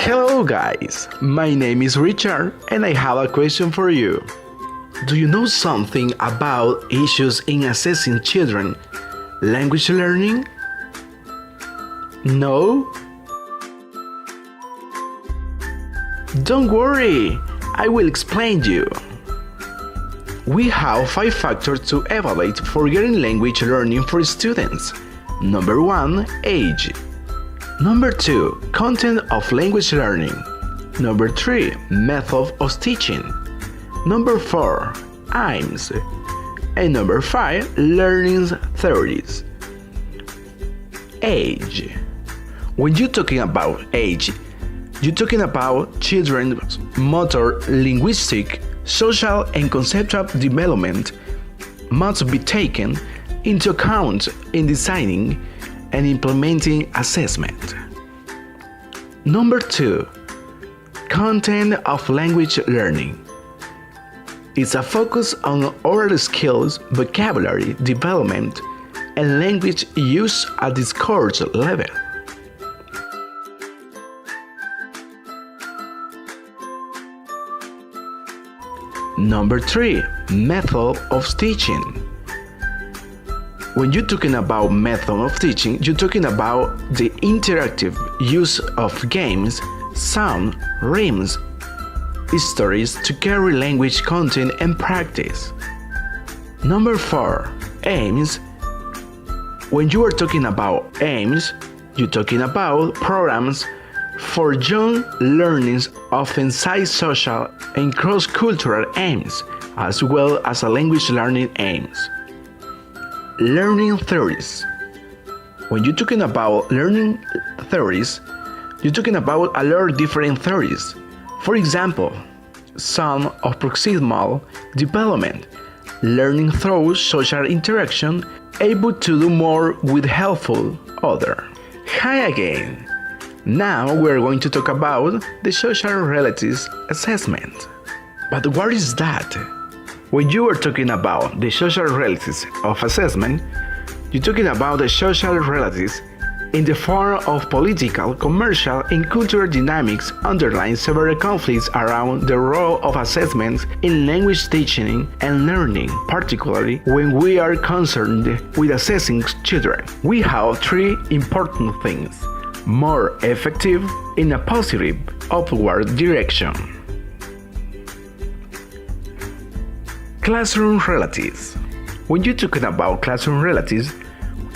Hello guys, my name is Richard and I have a question for you. Do you know something about issues in assessing children language learning? No? Don't worry, I will explain you. We have 5 factors to evaluate for getting language learning for students. Number 1, age. Number 2, content of language learning. Number 3, method of teaching. Number 4, aims. And number 5, learning theories. Age. When you're talking about age, you're talking about children's motor, linguistic, social and conceptual development must be taken into account in designing and implementing assessment. Number 2, content of language learning. It's a focus on oral skills, vocabulary development, and language use at the course level. Number 3, method of teaching. When you're talking about method of teaching, you're talking about the interactive use of games, sound, rhymes, stories to carry language content and practice. Number 4, aims. When you are talking about aims, you're talking about programs for young learners of inside social and cross-cultural aims, as well as a language learning aims. Learning theories. When you're talking about learning theories, you're talking about a lot of different theories. For example, some of proximal development, learning through social interaction, able to do more with helpful other. Hi again! Now we're going to talk about the social relatives assessment. But what is that? When you are talking about the social relatives of assessment, you're talking about the social relatives in the form of political, commercial, and cultural dynamics underlying several conflicts around the role of assessments in language teaching and learning, particularly when we are concerned with assessing children. We have 3 important things: more effective in a positive upward direction. Classroom relatives. When you're talking about classroom relatives,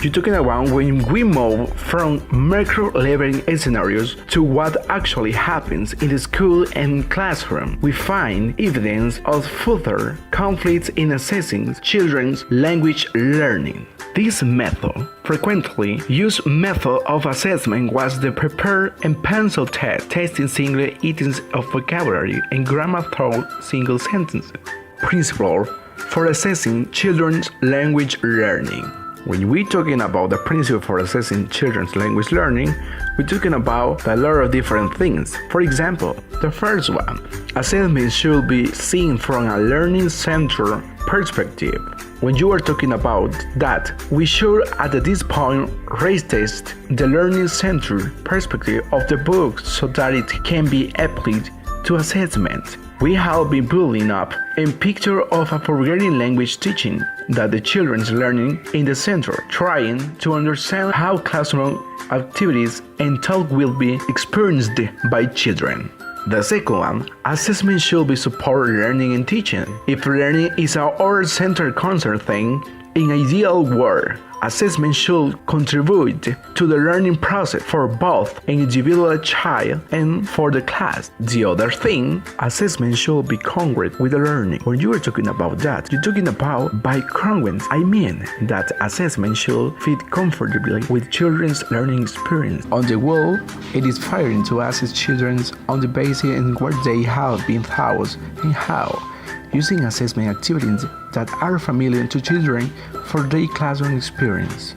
you're talking about when we move from micro-level scenarios to what actually happens in the school and classroom. We find evidence of further conflicts in assessing children's language learning. This method, frequently used method of assessment, was the paper and pencil test, testing single items of vocabulary and grammar through single sentences. Principle for assessing children's language learning. When we're talking about the principle for assessing children's language learning, we're talking about a lot of different things. For example, the first one, assessment should be seen from a learning center perspective. When you are talking about that, we should at this point retest the learning center perspective of the book so that it can be applied to assessment. We have been building up a picture of a forgetting language teaching that the children's learning in the center, trying to understand how classroom activities and talk will be experienced by children. The second one, assessment should be support learning and teaching. If learning is an oral-centered concern thing, in ideal world, assessment should contribute to the learning process for both an individual child and for the class. The other thing, assessment should be congruent with the learning. When you are talking about that, you're talking about by congruence. I mean that assessment should fit comfortably with children's learning experience. On the whole, it is fair to assess children on the basis in where they have been taught and how, using assessment activities that are familiar to children for their classroom experience.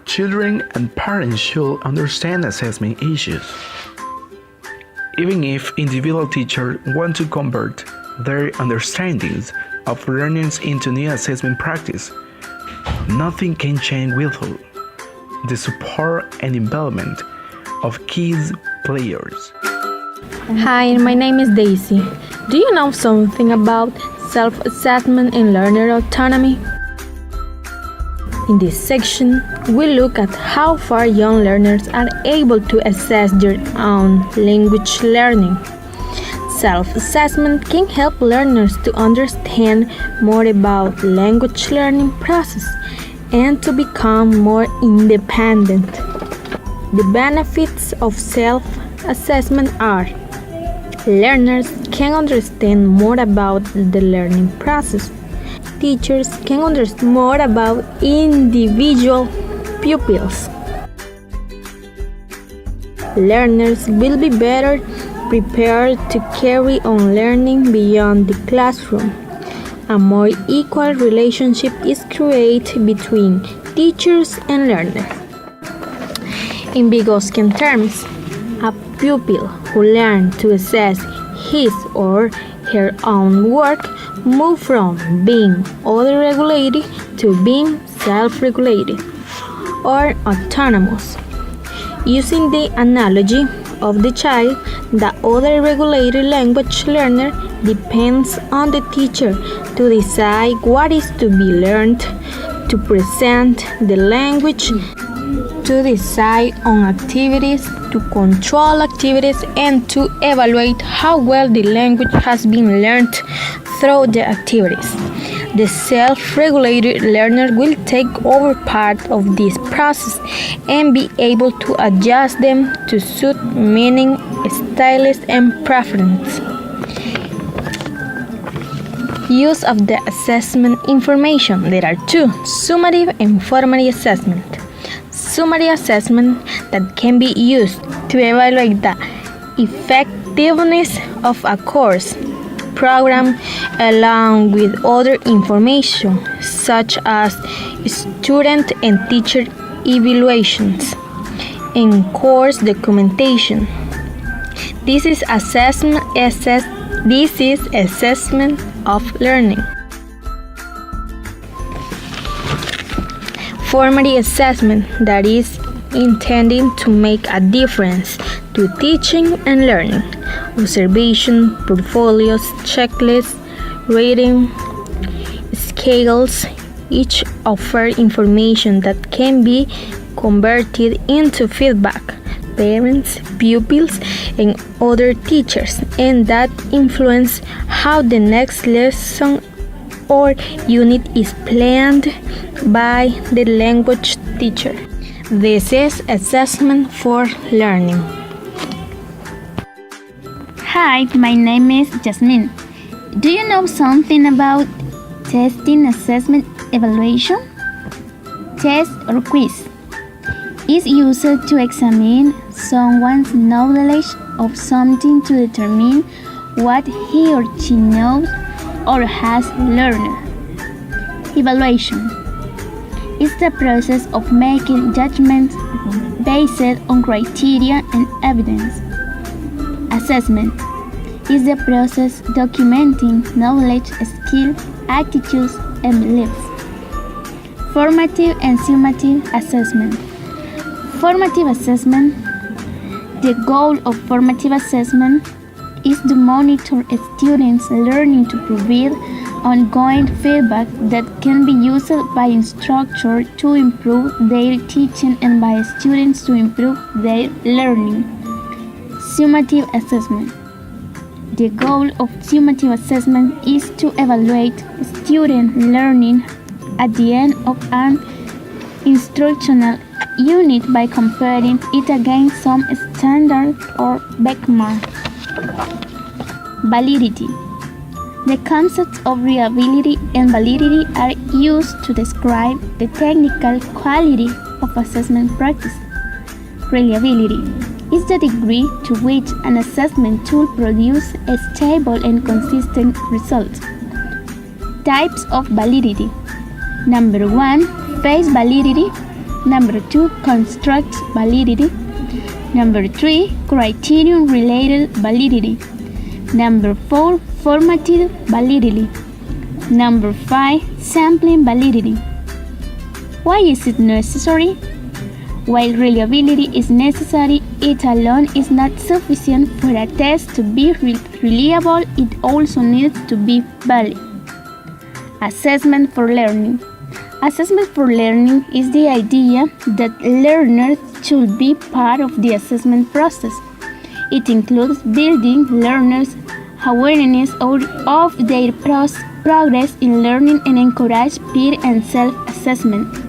Children and parents should understand assessment issues. Even if individual teachers want to convert their understandings of learnings into new assessment practice, nothing can change without the support and involvement of kids, players. Hi, my name is Daisy. Do you know something about self-assessment and learner autonomy? In this section, we look at how far young learners are able to assess their own language learning. Self-assessment can help learners to understand more about language learning process and to become more independent. The benefits of self-assessment are: learners can understand more about the learning process. Teachers can understand more about individual pupils. Learners will be better prepared to carry on learning beyond the classroom. A more equal relationship is created between teachers and learners. In Vygotskian terms, a pupil who learns to assess his or her own work moves from being auto-regulated to being self-regulated or autonomous. Using the analogy of the child, the auto-regulated language learner depends on the teacher to decide what is to be learned, to present the language, to decide on activities, to control activities, and to evaluate how well the language has been learned through the activities. The self-regulated learner will take over part of this process and be able to adjust them to suit meaning, styles, and preference. Use of the assessment information. There are two: summative and formative assessment. Summative assessment that can be used to evaluate the effectiveness of a course program along with other information such as student and teacher evaluations and course documentation. This is assessment of learning. Formative assessment that is intended to make a difference to teaching and learning. Observation, portfolios, checklists, rating, scales, each offer information that can be converted into feedback. Parents, pupils, and other teachers, and that influence how the next lesson or unit is planned by the language teacher. This is assessment for learning. Hi, my name is Jasmine. Do you know something about testing, assessment, evaluation? Test or quiz is used to examine someone's knowledge of something to determine what he or she knows or has learned. Evaluation is the process of making judgments based on criteria and evidence. Assessment is the process documenting knowledge, skill, attitudes, and beliefs. Formative and summative assessment. Formative assessment. The goal of formative assessment is to monitor students' learning to provide ongoing feedback that can be used by instructors to improve their teaching and by students to improve their learning. Summative assessment. The goal of summative assessment is to evaluate student learning at the end of an instructional unit by comparing it against some standard or benchmark. Validity. The concepts of reliability and validity are used to describe the technical quality of assessment practice. Reliability is the degree to which an assessment tool produces a stable and consistent result. Types of validity. Number 1, face validity. Number 2, construct validity. Number 3, criterion-related validity. Number 4, formative validity. Number 5, sampling validity. Why is it necessary? While reliability is necessary, it alone is not sufficient for a test to be reliable. It also needs to be valid. Assessment for learning. Assessment for learning is the idea that learners should be part of the assessment process. It includes building learners' awareness of their progress in learning and encourage peer and self-assessment.